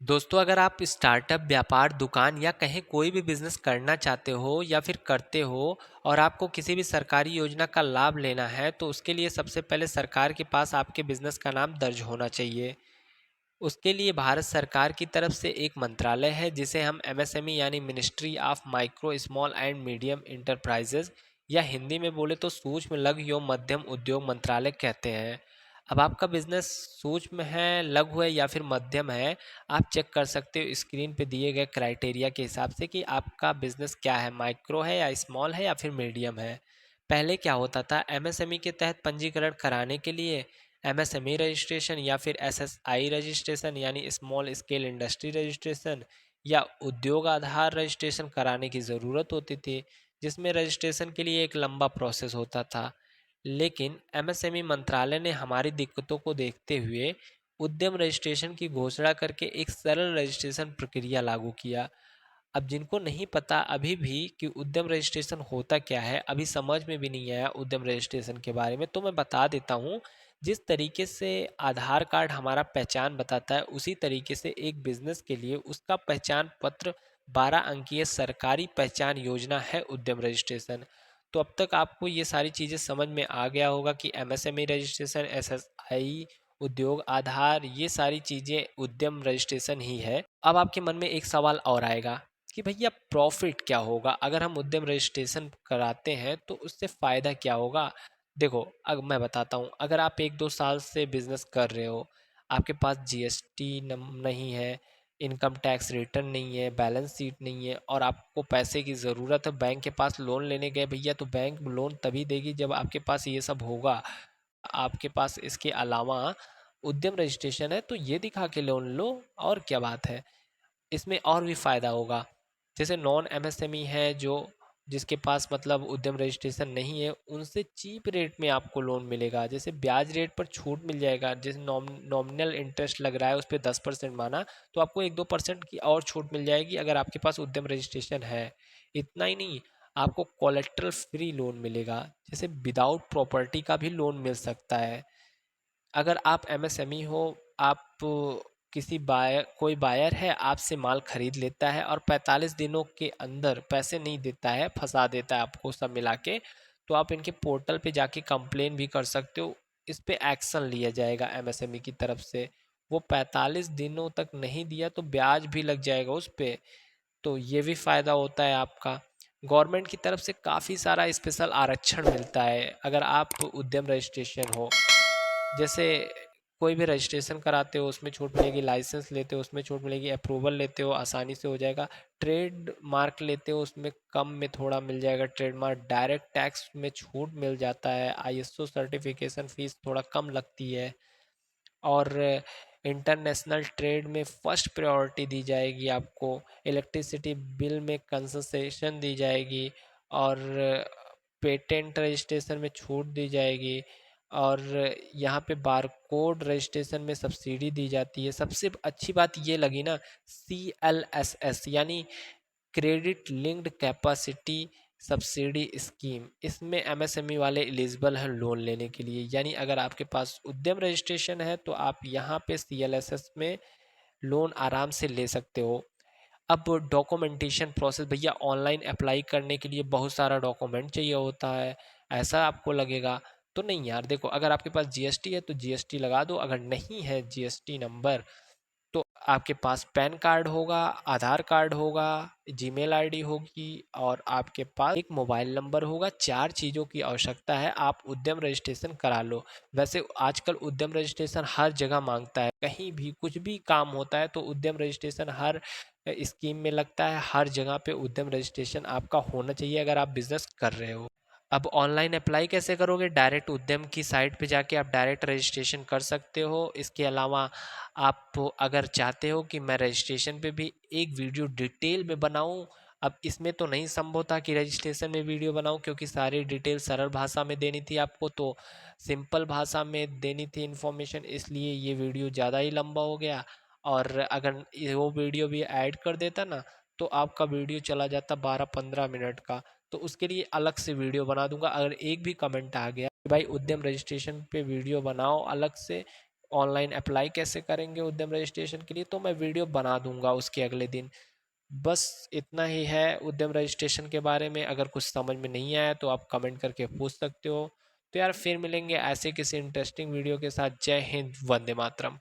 दोस्तों, अगर आप स्टार्टअप, व्यापार, दुकान या कहीं कोई भी बिजनेस करना चाहते हो या फिर करते हो और आपको किसी भी सरकारी योजना का लाभ लेना है, तो उसके लिए सबसे पहले सरकार के पास आपके बिजनेस का नाम दर्ज होना चाहिए। उसके लिए भारत सरकार की तरफ से एक मंत्रालय है जिसे हम एमएसएमई यानी ministry of micro small and medium enterprises या हिंदी में बोले तो सूक्ष्म लघु एवं मध्यम उद्योग मंत्रालय कहते हैं। अब आपका बिजनेस सूक्ष्म है, लघु है या फिर मध्यम है, आप चेक कर सकते हो स्क्रीन पे दिए गए क्राइटेरिया के हिसाब से कि आपका बिजनेस क्या है, माइक्रो है या स्मॉल है या फिर मीडियम है। पहले क्या होता था, एमएसएमई के तहत पंजीकरण कराने के लिए एमएसएमई रजिस्ट्रेशन या फिर एसएसआई रजिस्ट्रेशन यानी स्मॉल स्केल इंडस्ट्री रजिस्ट्रेशन या उद्योग आधार रजिस्ट्रेशन कराने की ज़रूरत होती थी, जिसमें रजिस्ट्रेशन के लिए एक लंबा प्रोसेस होता था। लेकिन एमएसएमई मंत्रालय ने हमारी दिक्कतों को देखते हुए उद्यम रजिस्ट्रेशन की घोषणा करके एक सरल रजिस्ट्रेशन प्रक्रिया लागू किया। अब जिनको नहीं पता अभी भी कि उद्यम रजिस्ट्रेशन होता क्या है, अभी समझ में भी नहीं आया उद्यम रजिस्ट्रेशन के बारे में, तो मैं बता देता हूँ। जिस तरीके से आधार कार्ड हमारा पहचान बताता है, उसी तरीके से एक बिजनेस के लिए उसका पहचान पत्र 12 अंकीय सरकारी पहचान योजना है उद्यम रजिस्ट्रेशन। तो अब तक आपको ये सारी चीज़ें समझ में आ गया होगा कि एमएसएमई रजिस्ट्रेशन, एसएसआई, उद्योग आधार, ये सारी चीज़ें उद्यम रजिस्ट्रेशन ही है। अब आपके मन में एक सवाल और आएगा कि भैया प्रॉफिट क्या होगा अगर हम उद्यम रजिस्ट्रेशन कराते हैं, तो उससे फ़ायदा क्या होगा। देखो, अब मैं बताता हूँ। अगर आप 1-2 साल से बिजनेस कर रहे हो, आपके पास जीएसटी नहीं है, इनकम टैक्स रिटर्न नहीं है, बैलेंस शीट नहीं है और आपको पैसे की ज़रूरत है, बैंक के पास लोन लेने गए भैया, तो बैंक लोन तभी देगी जब आपके पास ये सब होगा। आपके पास इसके अलावा उद्यम रजिस्ट्रेशन है तो ये दिखा के लोन लो, और क्या बात है। इसमें और भी फ़ायदा होगा। जैसे नॉन एमएसएमई है, जो जिसके पास मतलब उद्यम रजिस्ट्रेशन नहीं है, उनसे चीप रेट में आपको लोन मिलेगा। जैसे ब्याज रेट पर छूट मिल जाएगा। जैसे नॉमिनल इंटरेस्ट लग रहा है उस पर 10% माना, तो आपको 1-2% की और छूट मिल जाएगी अगर आपके पास उद्यम रजिस्ट्रेशन है। इतना ही नहीं, आपको कोलेट्रल फ्री लोन मिलेगा। जैसे विदाउट प्रॉपर्टी का भी लोन मिल सकता है। अगर आप एमएसएमई हो, आप किसी बायर कोई बायर है आपसे माल खरीद लेता है और 45 दिनों के अंदर पैसे नहीं देता है, फंसा देता है आपको सब मिला के, तो आप इनके पोर्टल पे जाके कंप्लेन भी कर सकते हो। इस पे एक्शन लिया जाएगा एमएसएमई की तरफ से। वो 45 दिनों तक नहीं दिया तो ब्याज भी लग जाएगा उस पे। तो ये भी फ़ायदा होता है आपका। गवर्नमेंट की तरफ से काफ़ी सारा स्पेशल आरक्षण मिलता है अगर आप उद्यम रजिस्ट्रेशन हो। जैसे कोई भी रजिस्ट्रेशन कराते हो उसमें छूट मिलेगी, लाइसेंस लेते हो उसमें छूट मिलेगी, अप्रूवल लेते हो आसानी से हो जाएगा, ट्रेड मार्क लेते हो उसमें कम में थोड़ा मिल जाएगा ट्रेडमार्क, डायरेक्ट टैक्स में छूट मिल जाता है, आईएसओ सर्टिफिकेशन फीस थोड़ा कम लगती है, और इंटरनेशनल ट्रेड में फर्स्ट प्रायोरिटी दी जाएगी आपको, इलेक्ट्रिसिटी बिल में कंसेशन दी जाएगी, और पेटेंट रजिस्ट्रेशन में छूट दी जाएगी, और यहाँ पे बारकोड रजिस्ट्रेशन में सब्सिडी दी जाती है। सबसे अच्छी बात ये लगी ना, CLSS यानी credit linked capacity subsidy scheme, इसमें एमएसएमई वाले एलिजिबल हैं लोन लेने के लिए। यानी अगर आपके पास उद्यम रजिस्ट्रेशन है तो आप यहाँ पे CLSS में लोन आराम से ले सकते हो। अब डॉक्यूमेंटेशन प्रोसेस, भैया ऑनलाइन अप्लाई करने के लिए बहुत सारा डॉक्यूमेंट चाहिए होता है, ऐसा आपको लगेगा। तो नहीं यार, देखो, अगर आपके पास जीएसटी है तो जीएसटी लगा दो, अगर नहीं है जीएसटी नंबर तो आपके पास पैन कार्ड होगा, आधार कार्ड होगा, जीमेल आईडी होगी और आपके पास एक मोबाइल नंबर होगा। 4 चीज़ों की आवश्यकता है, आप उद्यम रजिस्ट्रेशन करा लो। वैसे आजकल उद्यम रजिस्ट्रेशन हर जगह मांगता है, कहीं भी कुछ भी काम होता है तो उद्यम रजिस्ट्रेशन हर स्कीम में लगता है। हर जगह पे उद्यम रजिस्ट्रेशन आपका होना चाहिए अगर आप बिजनेस कर रहे हो। अब ऑनलाइन अप्लाई कैसे करोगे, डायरेक्ट उद्यम की साइट पे जाके आप डायरेक्ट रजिस्ट्रेशन कर सकते हो। इसके अलावा आप अगर चाहते हो कि मैं रजिस्ट्रेशन पे भी एक वीडियो डिटेल में बनाऊं, अब इसमें तो नहीं संभव था कि रजिस्ट्रेशन में वीडियो बनाऊं, क्योंकि सारी डिटेल सरल भाषा में देनी थी आपको, तो सिंपल भाषा में देनी थी इन्फॉर्मेशन, इसलिए ये वीडियो ज़्यादा ही लंबा हो गया। और अगर वो वीडियो भी ऐड कर देता ना, तो आपका वीडियो चला जाता 12-15 मिनट का। तो उसके लिए अलग से वीडियो बना दूंगा। अगर एक भी कमेंट आ गया कि भाई उद्यम रजिस्ट्रेशन पे वीडियो बनाओ अलग से, ऑनलाइन अप्लाई कैसे करेंगे उद्यम रजिस्ट्रेशन के लिए, तो मैं वीडियो बना दूंगा उसके अगले दिन। बस इतना ही है उद्यम रजिस्ट्रेशन के बारे में। अगर कुछ समझ में नहीं आया तो आप कमेंट करके पूछ सकते हो। तो यार फिर मिलेंगे ऐसे किसी इंटरेस्टिंग वीडियो के साथ। जय हिंद, वंदे मातरम।